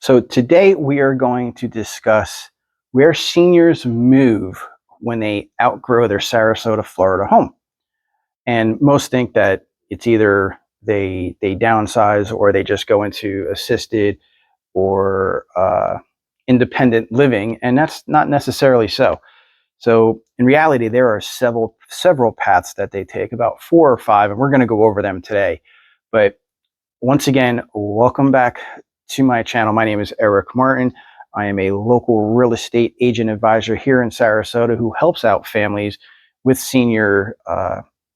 So today we are going to discuss where seniors move when they outgrow their Sarasota, Florida home. And most think that it's either they downsize or they just go into assisted or independent living, and that's not necessarily so. So in reality, there are several paths that they take, about 4 or 5, and we're going to go over them today. But once again, welcome back to my channel. My name is Eric Martin. I am a local real estate agent advisor here in Sarasota who helps out families with senior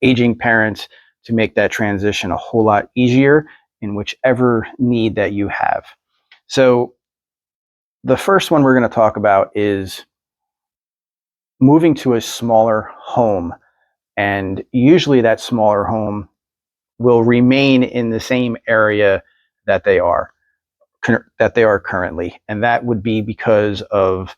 aging parents to make that transition a whole lot easier in whichever need that you have. So the first one we're going to talk about is moving to a smaller home. And usually that smaller home will remain in the same area that they are currently, and that would be because of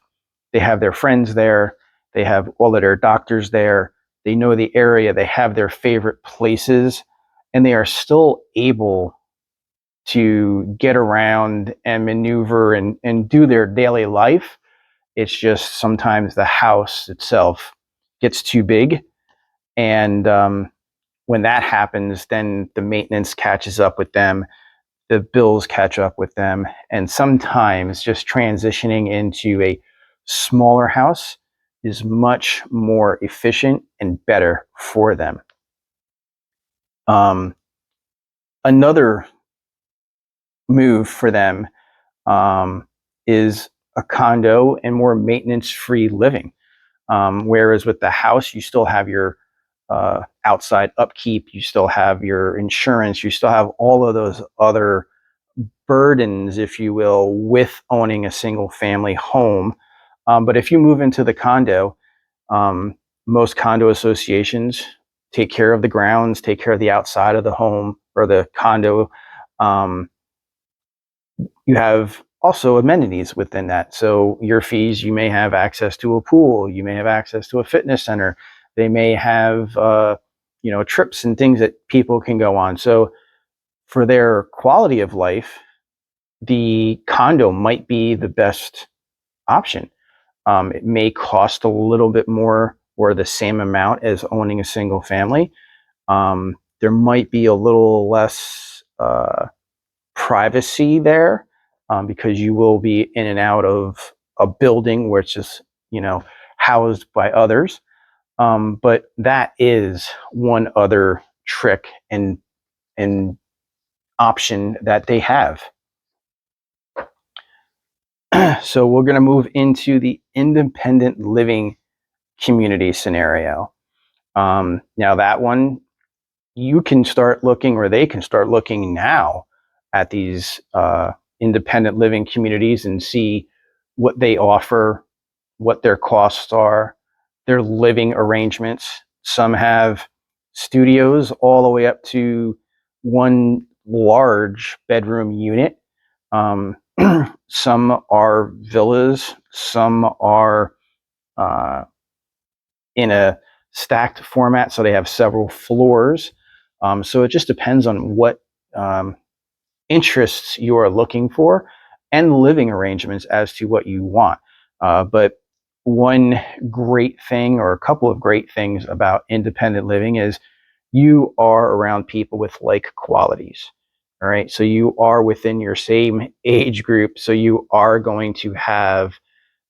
they have their friends there, they have all of their doctors there, they know the area, they have their favorite places, and they are still able to get around and maneuver and do their daily life. It's just sometimes the house itself gets too big, and when that happens, then the maintenance catches up with them, the bills catch up with them, and sometimes just transitioning into a smaller house is much more efficient and better for them. Another move for them is a condo and more maintenance-free living. Whereas with the house, you still have your outside upkeep, you still have your insurance, you still have all of those other burdens, if you will, with owning a single family home. But if you move into the condo, most condo associations take care of the grounds, take care of the outside of the home or the condo. You have also amenities within that. So your fees, you may have access to a pool, you may have access to a fitness center. They may have, trips and things that people can go on. So for their quality of life, the condo might be the best option. It may cost a little bit more or the same amount as owning a single family. There might be a little less privacy there because you will be in and out of a building where it's just, housed by others. But that is one other trick and option that they have. So we're going to move into the independent living community scenario. Now that one, you can start looking, or they can start looking now at these independent living communities and see what they offer, what their costs are, their living arrangements. Some have studios all the way up to one large bedroom unit. Some are villas, some are in a stacked format, so they have several floors. So it just depends on what interests you are looking for and living arrangements as to what you want. But one great thing, or a couple of great things about independent living, is you are around people with like qualities. All right. So you are within your same age group. So you are going to have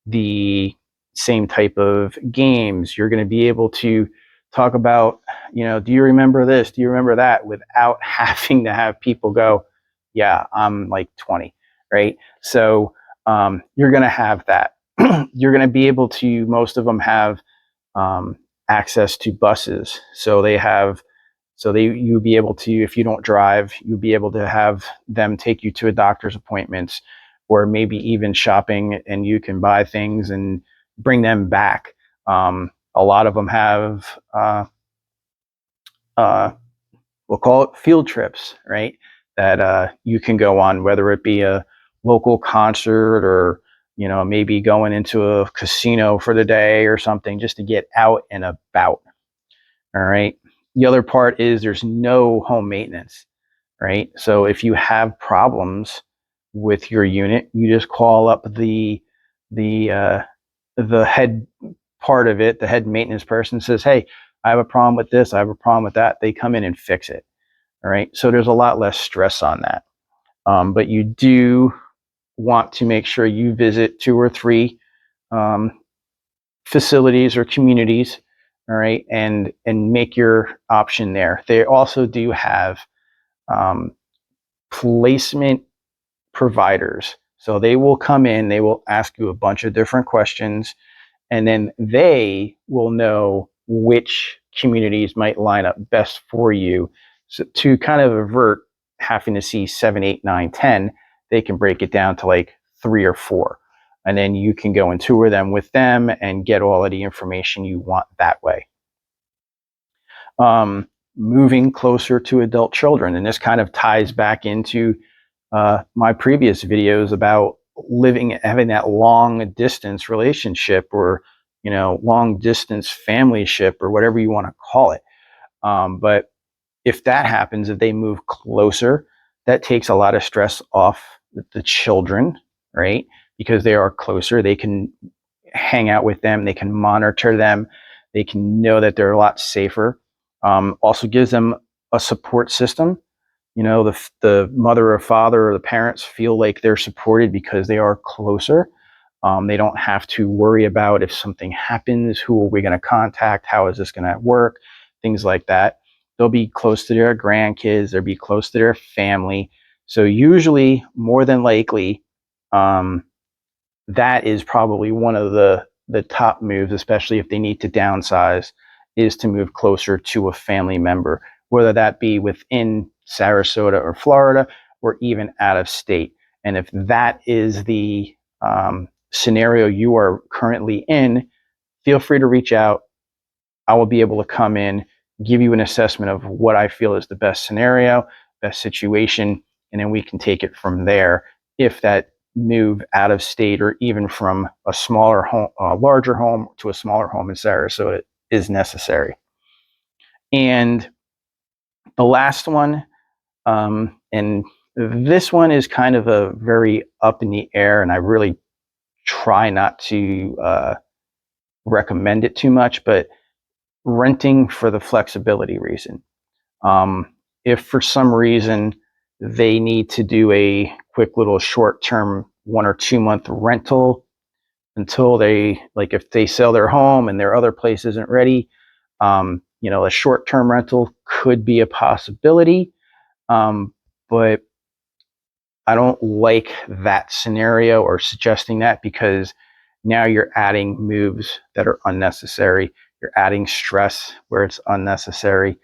the same type of games. You're going to be able to talk about, do you remember this? Do you remember that? Without having to have people go, yeah, I'm like 20, right? So you're going to have that. You're going to be able to, most of them have access to buses. So you'll be able to, if you don't drive, you'll be able to have them take you to a doctor's appointments, or maybe even shopping, and you can buy things and bring them back. A lot of them have, we'll call it field trips, right? That you can go on, whether it be a local concert or, maybe going into a casino for the day or something, just to get out and about. All right. The other part is there's no home maintenance, right? So if you have problems, with your unit. You just call up the head part of it, the head maintenance person says, hey, I have a problem with this, I have a problem with that. They come in and fix it. All right. So there's a lot less stress on that. But you do want to make sure you visit 2 or 3 facilities or communities, all right, and make your option there. They also do have um, placement providers. So they will come in, they will ask you a bunch of different questions, and then they will know which communities might line up best for you. So to kind of avert having to see 7, 8, 9, 10, they can break it down to like 3 or 4. And then you can go and tour them with them and get all of the information you want that way. Moving closer to adult children. And this kind of ties back into my previous videos about having that long distance relationship, or long distance family ship, or whatever you want to call it. But if that happens, if they move closer, that takes a lot of stress off the children, right? Because they are closer, they can hang out with them, they can monitor them, they can know that they're a lot safer. Also gives them a support system. The mother or father or the parents feel like they're supported because they are closer. They don't have to worry about if something happens, who are we going to contact, how is this going to work, things like that. They'll be close to their grandkids, they'll be close to their family. So usually, more than likely, that is probably one of the top moves, especially if they need to downsize, is to move closer to a family member, whether that be within Sarasota or Florida, or even out of state. And if that is the scenario you are currently in, feel free to reach out. I will be able to come in, give you an assessment of what I feel is the best scenario, best situation, and then we can take it from there. If that move out of state, or even from a smaller home, a larger home to a smaller home in Sarasota, is necessary. And the last one, and this one is kind of a very up in the air, and I really try not to recommend it too much, but renting for the flexibility reason. If for some reason they need to do a quick little short-term 1 or 2 month rental until they, like if they sell their home and their other place isn't ready, a short-term rental could be a possibility. But I don't like that scenario or suggesting that, because now you're adding moves that are unnecessary. You're adding stress where it's unnecessary,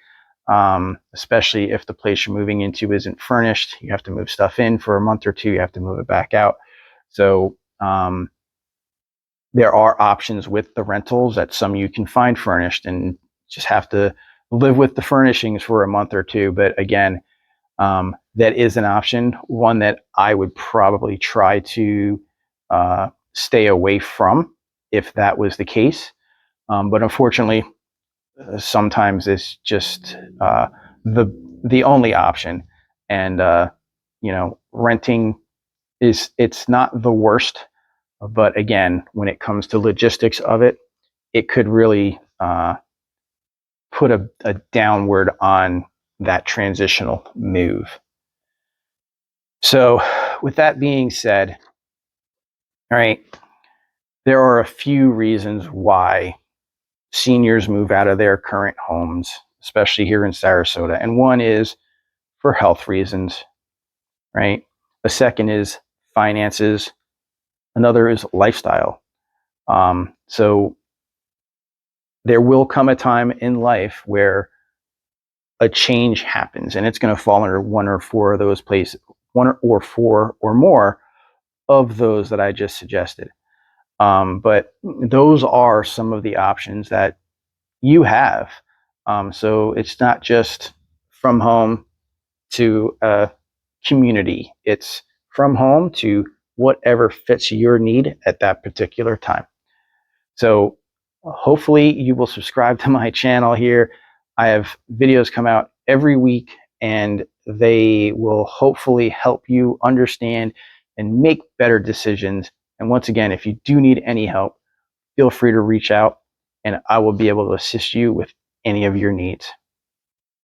especially if the place you're moving into isn't furnished. You have to move stuff in for a month or 2. You have to move it back out. So there are options with the rentals that some you can find furnished and just have to live with the furnishings for a month or 2. But again, that is an option, one that I would probably try to stay away from if that was the case. But unfortunately, sometimes it's just the only option. And renting it's not the worst, but again, when it comes to logistics of it, it could really put a downward on that transitional move. So with that being said, all right, there are a few reasons why seniors move out of their current homes, especially here in Sarasota. And one is for health reasons, right? A second is finances. Another is lifestyle. So there will come a time in life where a change happens, and it's going to fall under 1 or 4 of those places, 1 or 4 or more of those that I just suggested. But those are some of the options that you have. So it's not just from home to a community. It's from home to whatever fits your need at that particular time. So hopefully you will subscribe to my channel here. I have videos come out every week, and they will hopefully help you understand and make better decisions. And once again, if you do need any help, feel free to reach out and I will be able to assist you with any of your needs.